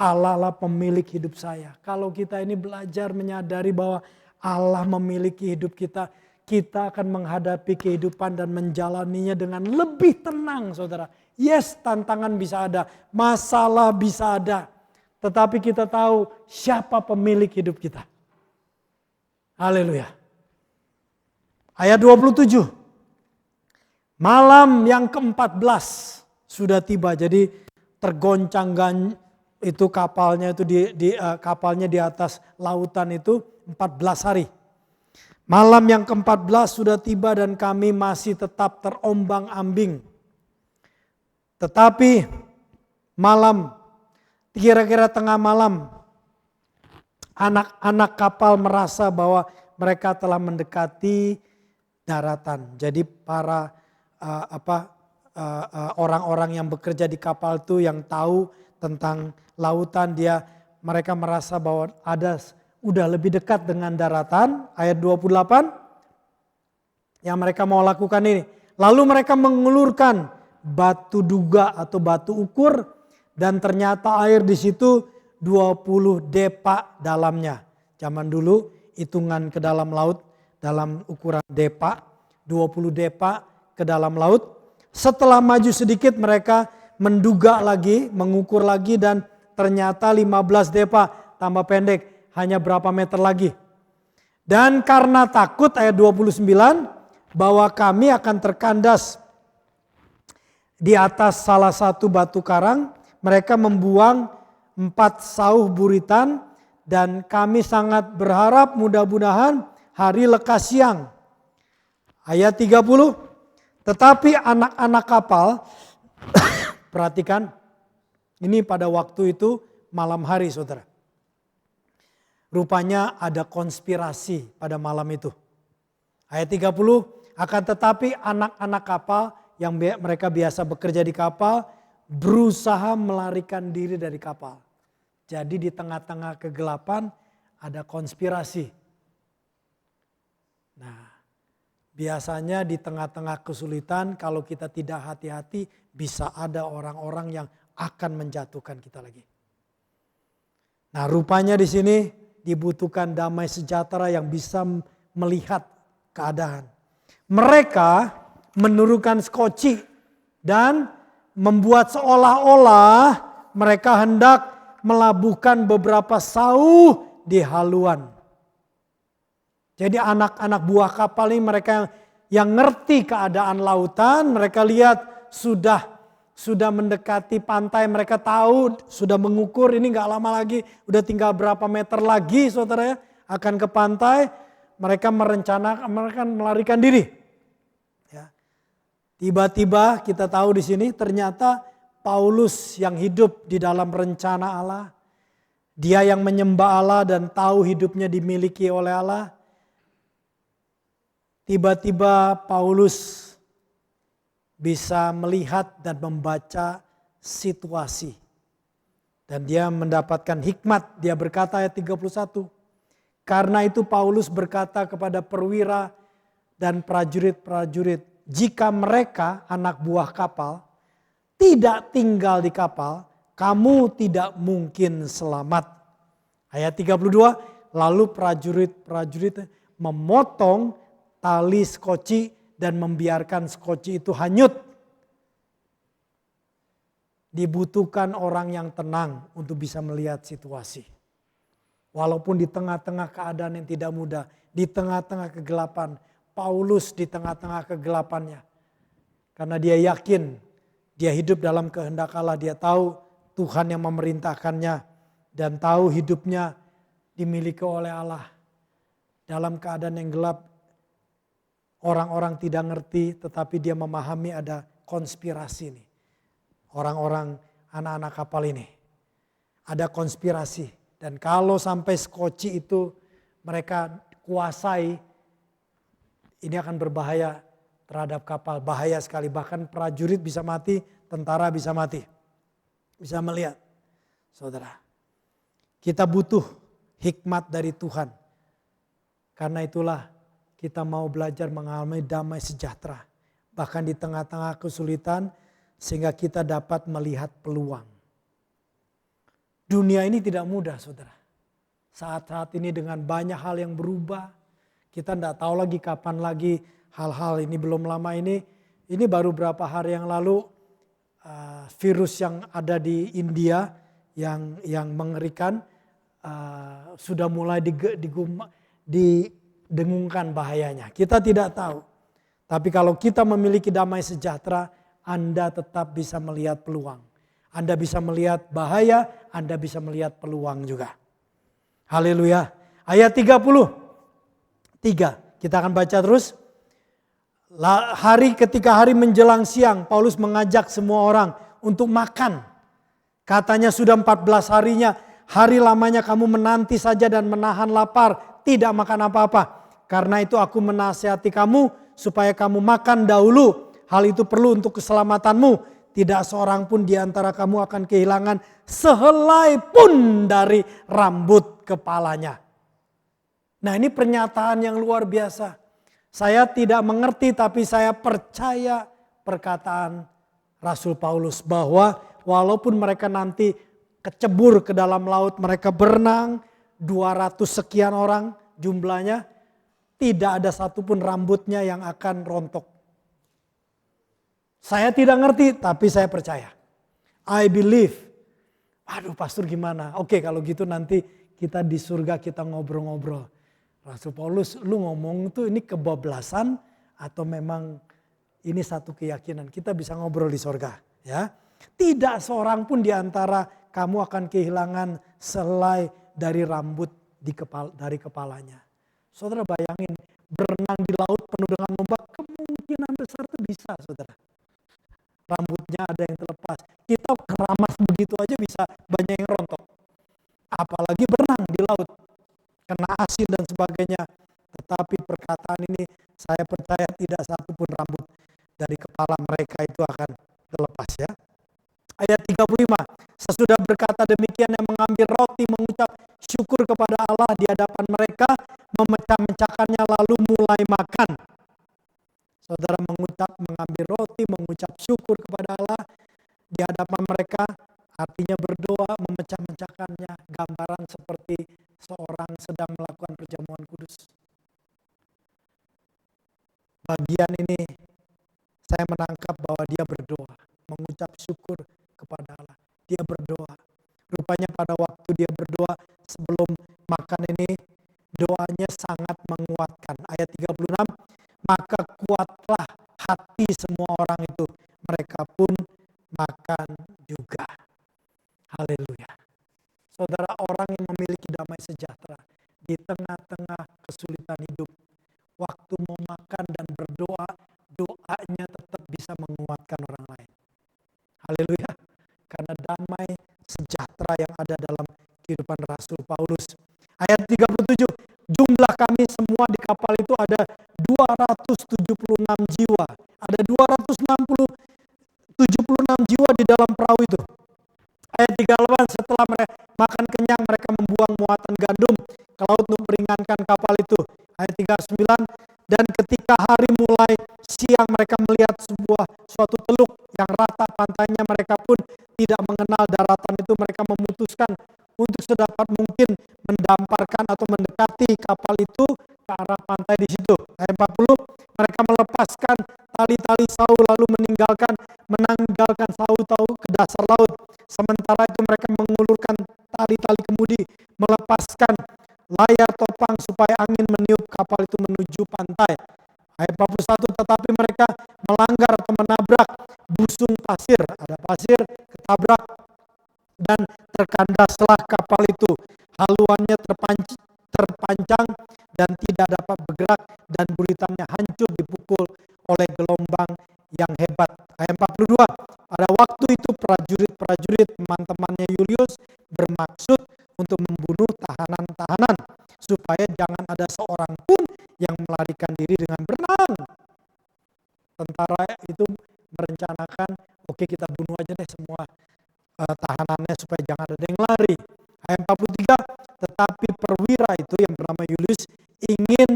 Allah lah pemilik hidup saya. Kalau kita ini belajar menyadari bahwa Allah memiliki hidup kita, kita akan menghadapi kehidupan dan menjalaninya dengan lebih tenang saudara. Yes, tantangan bisa ada, masalah bisa ada. Tetapi kita tahu siapa pemilik hidup kita. Haleluya. Ayat 27. Malam yang ke-14 sudah tiba. Jadi tergoncang itu kapalnya itu kapalnya di atas lautan itu 14 hari. Malam yang ke-14 sudah tiba dan kami masih tetap terombang-ambing. Tetapi malam, kira-kira tengah malam, anak-anak kapal merasa bahwa mereka telah mendekati daratan. Jadi para orang-orang yang bekerja di kapal itu yang tahu tentang lautan, mereka merasa bahwa udah lebih dekat dengan daratan. Ayat 28 yang mereka mau lakukan ini. Lalu mereka mengulurkan batu duga atau batu ukur dan ternyata air di situ 20 depa dalamnya. Zaman dulu hitungan ke dalam laut dalam ukuran depa, 20 depa ke dalam laut. Setelah maju sedikit mereka menduga lagi, mengukur lagi dan ternyata 15 depa tambah pendek, hanya berapa meter lagi. Dan karena takut ayat 29 bahwa kami akan terkandas di atas salah satu batu karang, mereka membuang 4 sauh buritan dan kami sangat berharap mudah-mudahan hari lekas siang. Ayat 30, tetapi anak-anak kapal, perhatikan, ini pada waktu itu malam hari saudara. Rupanya ada konspirasi pada malam itu. Ayat 30, akan tetapi anak-anak kapal yang mereka biasa bekerja di kapal berusaha melarikan diri dari kapal. Jadi di tengah-tengah kegelapan ada konspirasi. Nah, biasanya di tengah-tengah kesulitan kalau kita tidak hati-hati bisa ada orang-orang yang akan menjatuhkan kita lagi. Nah, rupanya di sini dibutuhkan damai sejahtera yang bisa melihat keadaan. Mereka menurunkan skoci dan membuat seolah-olah mereka hendak melabuhkan beberapa sauh di haluan. Jadi anak-anak buah kapal ini mereka yang ngerti keadaan lautan, mereka lihat sudah mendekati pantai, mereka tahu sudah mengukur ini gak lama lagi, udah tinggal berapa meter lagi saudara ya, akan ke pantai, mereka merencanakan, mereka melarikan diri. Ya. Tiba-tiba kita tahu di sini ternyata Paulus yang hidup di dalam rencana Allah, dia yang menyembah Allah dan tahu hidupnya dimiliki oleh Allah. Tiba-tiba Paulus bisa melihat dan membaca situasi. Dan dia mendapatkan hikmat. Dia berkata ayat 31. Karena itu Paulus berkata kepada perwira dan prajurit-prajurit. Jika mereka anak buah kapal tidak tinggal di kapal, kamu tidak mungkin selamat. Ayat 32. Lalu prajurit-prajurit memotong tali skoci dan membiarkan skoci itu hanyut. Dibutuhkan orang yang tenang untuk bisa melihat situasi. Walaupun di tengah-tengah keadaan yang tidak mudah, di tengah-tengah kegelapan, Paulus di tengah-tengah kegelapannya. Karena dia yakin, dia hidup dalam kehendak Allah, dia tahu Tuhan yang memerintahkannya dan tahu hidupnya dimiliki oleh Allah. Dalam keadaan yang gelap, orang-orang tidak ngerti tetapi dia memahami ada konspirasi ini. Orang-orang anak-anak kapal ini. Ada konspirasi. Dan kalau sampai skoci itu mereka kuasai, ini akan berbahaya terhadap kapal. Bahaya sekali. Bahkan prajurit bisa mati, tentara bisa mati. Bisa melihat. Saudara. Kita butuh hikmat dari Tuhan. Karena itulah kita mau belajar mengalami damai sejahtera. Bahkan di tengah-tengah kesulitan sehingga kita dapat melihat peluang. Dunia ini tidak mudah saudara. Saat-saat ini dengan banyak hal yang berubah. Kita tidak tahu lagi kapan lagi hal-hal ini belum lama ini. Ini baru berapa hari yang lalu virus yang ada di India yang mengerikan. Sudah mulai didengungkan bahayanya. Kita tidak tahu. Tapi kalau kita memiliki damai sejahtera, Anda tetap bisa melihat peluang. Anda bisa melihat bahaya, Anda bisa melihat peluang juga. Haleluya. Ayat 33. Kita akan baca terus. Ketika hari menjelang siang, Paulus mengajak semua orang untuk makan. Katanya sudah 14 harinya, hari lamanya kamu menanti saja dan menahan lapar, tidak makan apa-apa. Karena itu aku menasihati kamu supaya kamu makan dahulu. Hal itu perlu untuk keselamatanmu. Tidak seorang pun di antara kamu akan kehilangan sehelai pun dari rambut kepalanya. Nah, ini pernyataan yang luar biasa. Saya tidak mengerti tapi saya percaya perkataan Rasul Paulus bahwa walaupun mereka nanti kecebur ke dalam laut, mereka berenang 200 sekian orang jumlahnya, tidak ada satupun rambutnya yang akan rontok. Saya tidak ngerti tapi saya percaya. I believe. Aduh pastor gimana? Oke kalau gitu nanti kita di surga kita ngobrol-ngobrol. Rasul Paulus lu ngomong tuh ini kebablasan atau memang ini satu keyakinan. Kita bisa ngobrol di surga. Ya. Tidak seorang pun di antara kamu akan kehilangan selai dari rambut dari kepalanya. Saudara bayangin berenang di laut penuh dengan ombak, kemungkinan besar itu bisa saudara. Rambutnya ada yang terlepas. Kita keramas begitu aja bisa banyak yang rontok. Apalagi berenang di laut. Kena asin dan sebagainya. Tetapi perkataan ini saya percaya tidak satu pun rambut dari kepala mereka itu akan terlepas ya. Ayat 35. Sesudah berkata berkata demikian, yang mengambil roti mengucap syukur kepada Allah di hadapan mereka, memecah-mecahkannya lalu mulai makan. Saudara, mengambil roti, mengucap syukur kepada Allah di hadapan mereka, artinya berdoa, memecah-mecahkannya, gambaran seperti seorang sedang melakukan perjamuan kudus. Bagian ini saya menangkap bahwa dia berdoa, mengucap syukur kepada Allah. Dia berdoa. Rupanya pada waktu dia berdoa sebelum makan ini, doanya sangat menguatkan. Ayat 36, maka kuatlah hati semua orang itu, mereka pun makan juga. Haleluya. Saudara, orang yang memiliki damai sejahtera di tengah-tengah kesulitan hidup, waktu mau makan dan berdoa, doanya tetap bisa menguatkan orang lain. Haleluya. Karena damai sejahtera yang ada dalam kehidupan Rasul Paulus. Ayat 37, jumlah kami semua di kapal itu ada 276 jiwa. Ada 276 jiwa di dalam perahu itu. Ayat 38, setelah mereka makan kenyang, mereka membuang muatan gandum ke laut untuk meringankan kapal itu. Ayat 39, dan ketika hari mulai siang mereka melihat suatu teluk yang rata pantainya, mereka pun tidak mengenal daratan itu. Mereka memutuskan untuk sedapat mungkin mendamparkan atau mendekati kapal itu ke arah pantai di situ. Ayat 40, mereka melepaskan tali-tali sau lalu menanggalkan sau ke dasar laut. Sementara itu mereka mengulurkan tali-tali kemudi, melepaskan layar topang supaya angin meniup kapal itu menuju pantai. Ayat 41, tetapi mereka melanggar atau menabrak busung pasir. Ada pasir, ketabrak, dan terkandaslah kapal itu. Haluannya terpancang dan tidak dapat bergerak, dan buritannya hancur dipukul oleh gelombang yang hebat. Ayat 42, pada waktu itu prajurit-prajurit teman-temannya Julius bermaksud untuk membunuh tahanan-tahanan, supaya jangan ada seorang pun yang melarikan diri dengan berenang. Tentara itu merencanakan, oke, kita bunuh aja deh semua tahanannya supaya jangan ada yang lari. Ayat 43, tetapi perwira itu yang bernama Julius ingin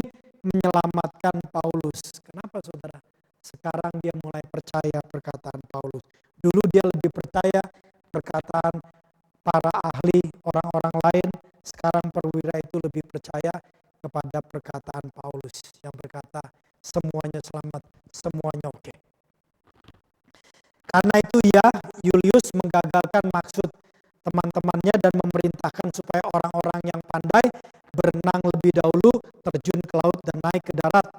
menyelamatkan Paulus. Kenapa, saudara? Sekarang dia mulai percaya perkataan Paulus. Dulu dia lebih percaya perkataan para ahli, orang-orang lain. Sekarang perwira itu lebih percaya kepada perkataan Paulus yang berkata semuanya selamat, semuanya oke. Karena itu ya, Julius menggagalkan maksud teman-temannya dan memerintahkan supaya orang-orang yang pandai berenang lebih dahulu, terjun ke laut dan naik ke darat.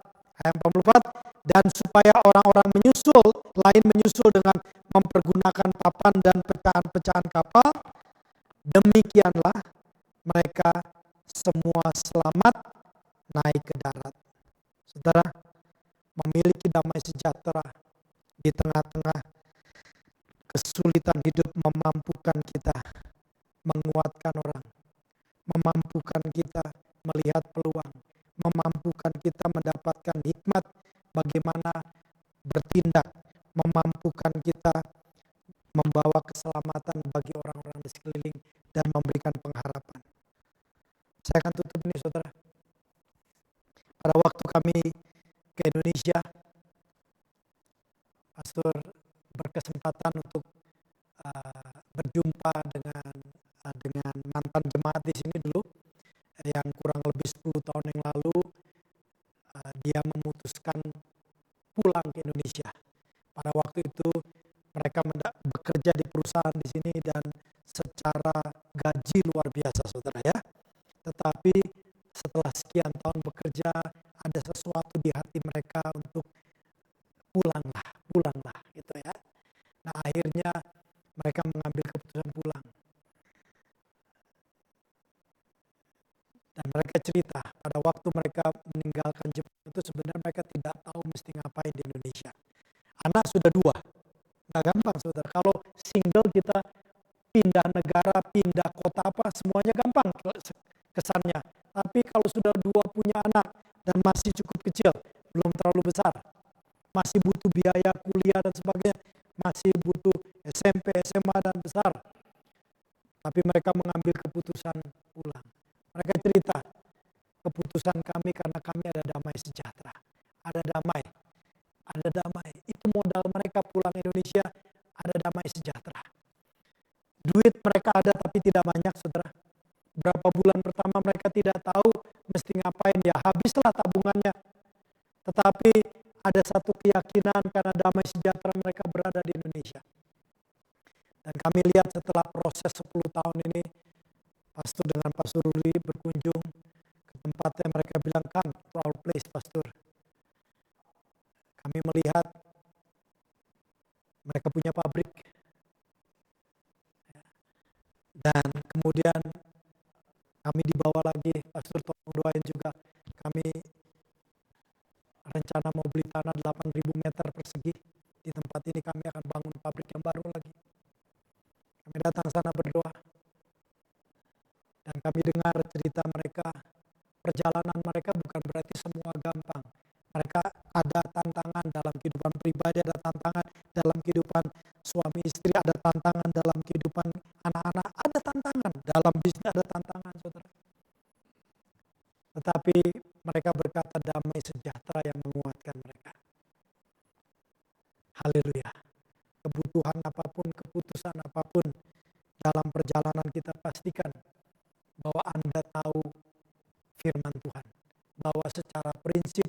Ayat 44, dan supaya orang-orang lain menyusul dengan mempergunakan papan dan pecahan-pecahan kapal, demikianlah mereka semua selamat naik ke darat. Saudara, memiliki damai sejahtera di tengah-tengah kesulitan hidup memampukan kita menguatkan orang, memampukan kita melihat peluang, memampukan kita mendapatkan hikmat bagaimana bertindak, memampukan kita membawa keselamatan bagi orang-orang di sekeliling dan memberikan pengharapan. Saya akan tutup ini, saudara. Pada waktu kami ke Indonesia, pastor berkesempatan untuk berjumpa dengan mantan jemaat di sini dulu, yang kurang lebih 10 tahun yang lalu dia memutuskan pulang ke Indonesia. Pada waktu itu mereka bekerja di perusahaan di sini dan secara gaji luar biasa, saudara ya. Tetapi setelah sekian tahun bekerja, ada sesuatu di hati mereka untuk pulanglah gitu ya. Nah, akhirnya mereka mengambil keputusan pulang. Dan mereka cerita, pada waktu mereka meninggalkan Jepang itu sebenarnya mereka tidak tahu mesti ngapain di Indonesia. Anak sudah 2, nggak gampang, saudara. Kalau single kita pindah negara, pindah kota apa, semuanya gampang kesannya. Tapi kalau sudah 2 punya anak dan masih cukup kecil, belum terlalu besar, masih butuh biaya kuliah dan sebagainya, masih butuh SMP, SMA dan besar. Tapi Tapi mereka mengambil keputusan pulang. Mereka cerita, keputusan kami karena kami ada damai sejahtera. Ada damai. Ada damai. Itu modal mereka pulang Indonesia, ada damai sejahtera. Duit mereka ada tapi tidak banyak, saudara. Berapa bulan pertama mereka tidak tahu mesti ngapain, ya habislah tabungannya. Tetapi ada satu keyakinan karena damai sejahtera mereka berada di Indonesia. Dan kami lihat setelah proses 10 tahun ini, pastor dengan Pastor Ruli berkunjung ke tempatnya, mereka bilang, "Come to our place, Pastor." Kami melihat mereka punya pabrik. Dan kemudian kami dibawa lagi, Pastor tolong doain juga. Kami rencana mau beli tanah 8.000 meter persegi. Di tempat ini kami akan bangun pabrik yang baru lagi. Kami datang sana berdoa. Dan kami dengar cerita mereka, perjalanan mereka bukan berarti semua gampang. Mereka ada tantangan dalam kehidupan pribadi, ada tantangan dalam kehidupan suami istri, ada tantangan dalam kehidupan anak-anak, ada tantangan dalam bisnis, ada tantangan, saudara. Tetapi mereka berkata damai sejahtera yang menguatkan mereka. Haleluya. Kebutuhan apapun, keputusan apapun dalam perjalanan kita, pastikan bahwa Anda tahu firman Tuhan. Bahwa secara prinsip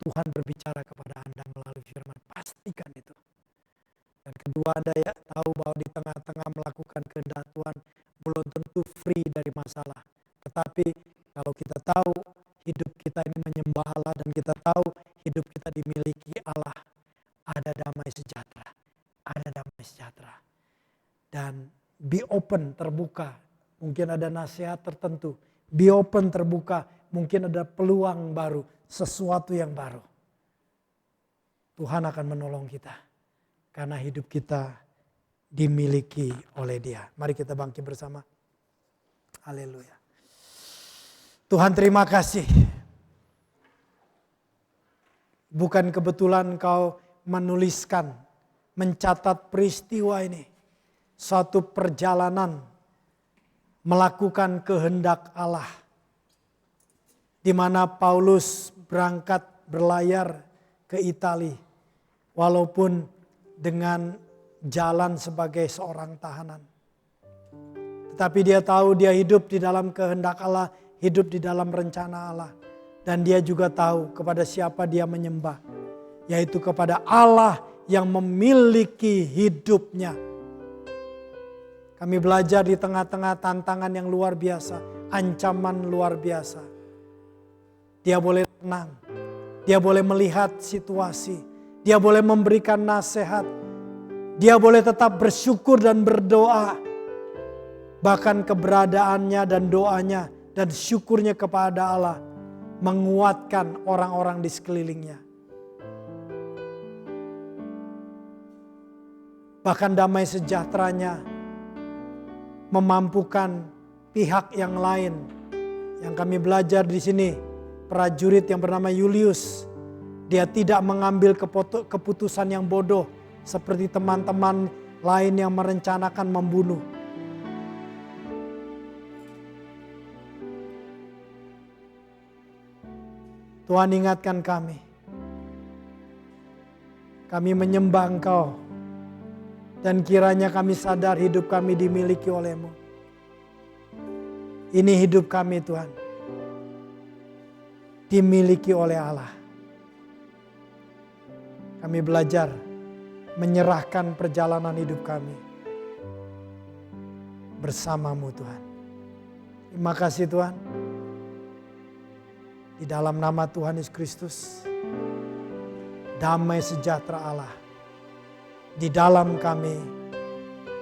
Tuhan berbicara kepada Anda melalui firman. Pastikan itu. Dan kedua, Anda ya tahu bahwa di tengah-tengah melakukan kehendak Tuhan belum tentu free dari masalah. Tetapi kalau kita tahu hidup kita ini menyembah Allah dan kita tahu hidup kita dimiliki Allah, ada damai sejahtera. Ada damai sejahtera. Dan be open, terbuka. Mungkin ada nasihat tertentu. Be open, terbuka. Mungkin ada peluang baru, sesuatu yang baru. Tuhan akan menolong kita. Karena hidup kita dimiliki oleh Dia. Mari kita bangkit bersama. Haleluya. Tuhan, terima kasih. Bukan kebetulan Kau menuliskan, mencatat peristiwa ini. Suatu perjalanan melakukan kehendak Allah. Di mana Paulus berangkat berlayar ke Italia. Walaupun dengan jalan sebagai seorang tahanan. Tetapi dia tahu dia hidup di dalam kehendak Allah, hidup di dalam rencana Allah. Dan dia juga tahu kepada siapa dia menyembah. Yaitu kepada Allah yang memiliki hidupnya. Kami belajar di tengah-tengah tantangan yang luar biasa, ancaman luar biasa. Dia boleh tenang, dia boleh melihat situasi, dia boleh memberikan nasihat, dia boleh tetap bersyukur dan berdoa. Bahkan keberadaannya dan doanya dan syukurnya kepada Allah menguatkan orang-orang di sekelilingnya. Bahkan damai sejahteranya memampukan pihak yang lain. Yang kami belajar di sini, prajurit yang bernama Julius, dia tidak mengambil keputusan yang bodoh seperti teman-teman lain yang merencanakan membunuh. Tuhan, ingatkan kami. Kami menyembah Engkau. Dan kiranya kami sadar hidup kami dimiliki oleh-Mu. Ini hidup kami, Tuhan. Dimiliki oleh Allah. Kami belajar menyerahkan perjalanan hidup kami bersama-Mu, Tuhan. Terima kasih, Tuhan. Di dalam nama Tuhan Yesus Kristus, damai sejahtera Allah di dalam kami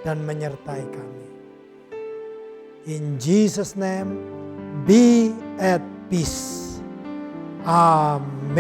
dan menyertai kami. In Jesus' name, be at peace. Amen.